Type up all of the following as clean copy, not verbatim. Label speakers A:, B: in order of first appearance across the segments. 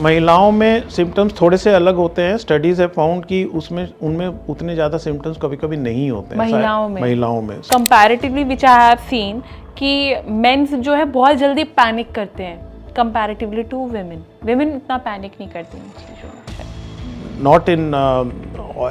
A: महिलाओं में सिम्टम्स थोड़े से अलग होते हैं। स्टडीज है फाउंड कि उसमें उनमें उतने ज़्यादा सिम्टम्स कभी कभी नहीं होते हैं महिलाओं में
B: comparatively which I have seen कि मेंस जो है बहुत जल्दी पैनिक करते हैं कंपैरेटिवली टू विमेन उतना पैनिक नहीं करती इन चीज़ों में।
A: not in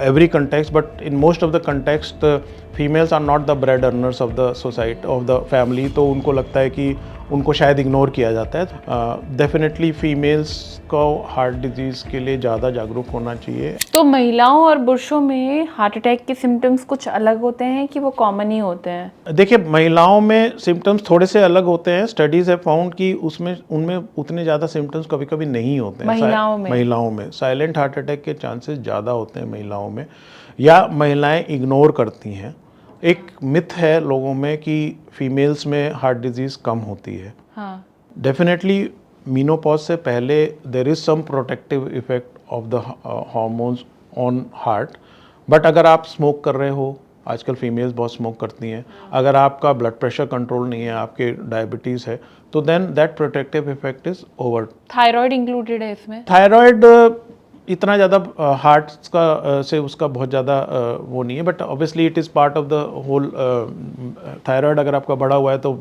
A: every context, but in most of the context, females are not the bread earners of the society, of the family. तो उनको लगता है कि उनको शायद इग्नोर किया जाता है। डेफिनेटली फीमेल्स को हार्ट डिजीज़ के लिए ज़्यादा जागरूक होना चाहिए।
B: तो महिलाओं और पुरुषों में हार्ट अटैक के सिम्टम्स कुछ अलग होते हैं कि वो कॉमन ही होते हैं?
A: देखिए, महिलाओं में सिम्टम्स थोड़े से अलग होते हैं। स्टडीज है फाउंड कि उनमें उतने ज़्यादा सिम्टम्स कभी कभी नहीं होते हैं महिलाओं में साइलेंट हार्ट अटैक के चांसेस ज़्यादा होते हैं महिलाओं में, या महिलाएं इग्नोर करती हैं। एक मिथ है लोगों में कि फीमेल्स में हार्ट डिजीज़ कम होती है।
B: हाँ।
A: डेफिनेटली मीनोपॉज से पहले there is some protective effect of the hormones on heart, but अगर आप स्मोक कर रहे हो, आजकल फीमेल्स बहुत स्मोक करती हैं, अगर आपका ब्लड प्रेशर कंट्रोल नहीं है, आपके डायबिटीज़ है, तो then that protective effect is over.
B: Thyroid included है इसमें?
A: थायराइड इतना ज़्यादा हार्ट का से उसका बहुत ज़्यादा वो नहीं है, but obviously it is part of the whole. Thyroid अगर आपका बढ़ा हुआ है तो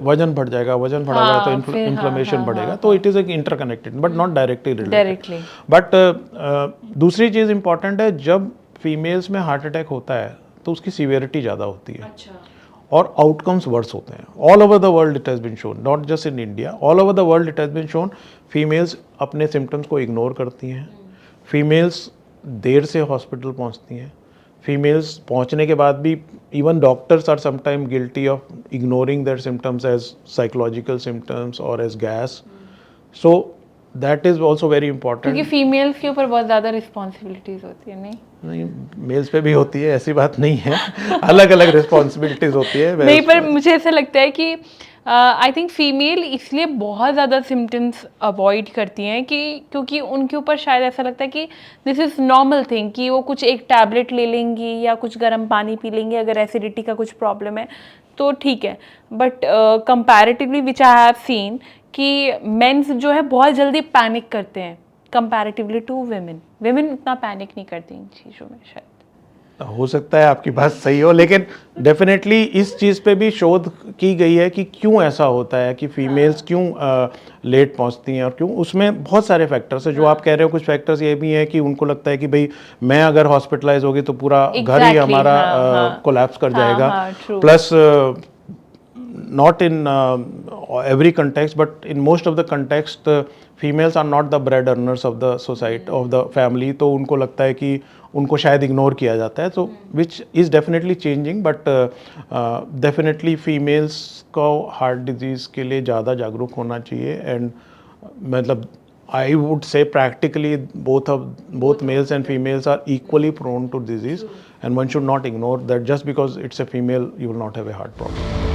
A: वजन बढ़ जाएगा, वजन बढ़ा हुआ है तो इन्फ्लेमेशन बढ़ेगा, तो इट इज़ एक interconnected but not directly related. But दूसरी चीज़ इंपॉर्टेंट है, जब फीमेल्स में हार्ट अटैक होता है तो उसकी सीवियरिटी ज़्यादा होती है। अच्छा। और आउटकम्स वर्स होते हैं। All over the world it has been shown, not just in India, all over the world it has been shown, females अपने सिम्टम्स को इग्नोर करती हैं, फीमेल्स देर से हॉस्पिटल पहुंचती हैं, फीमेल्स पहुंचने के बाद भी even doctors are sometime guilty of ignoring their symptoms as psychological symptoms और as gas. So that is also very important,
B: क्योंकि फीमेल्स के ऊपर बहुत ज़्यादा रिस्पॉन्सिबिलिटीज़ होती है। नहीं,
A: मेल्स पे भी होती है, ऐसी बात नहीं है, अलग अलग रिस्पॉन्सिबिलिटीज़ होती है।
B: नहीं, पर मुझे ऐसा लगता है कि आई थिंक फीमेल इसलिए बहुत ज़्यादा सिम्टम्स अवॉइड करती हैं कि क्योंकि उनके ऊपर शायद ऐसा लगता है कि दिस इज़ नॉर्मल थिंग, कि वो कुछ एक टैबलेट ले लेंगी या कुछ गर्म पानी पी लेंगी, अगर एसिडिटी का कुछ प्रॉब्लम है तो ठीक है। But comparatively which I have seen कि मेंस जो है बहुत जल्दी पैनिक करते हैं कंपैरेटिवली टू विमेन उतना पैनिक नहीं करती इन चीज़ों में। शायद
A: हो सकता है आपकी बात सही हो, लेकिन डेफिनेटली इस चीज़ पे भी शोध की गई है कि क्यों ऐसा होता है, कि फीमेल्स क्यों लेट पहुंचती हैं और क्यों। उसमें बहुत सारे फैक्टर्स हैं जो आप कह रहे हो। कुछ फैक्टर्स ये भी हैं कि उनको लगता है कि भाई मैं अगर हॉस्पिटलाइज होगी तो पूरा घर ही हमारा कोलैप्स कर जाएगा। Plus not in every context, but in most of the context, females are not the bread earners of the society, of the family. तो उनको लगता है कि उनको शायद इग्नोर किया जाता है, तो which is definitely changing, but definitely females को हार्ट डिजीज़ के लिए ज़्यादा जागरूक होना चाहिए। एंड मतलब I would say practically both males and females are equally prone to disease, and one should not ignore that just because it's a female you will not have a heart problem.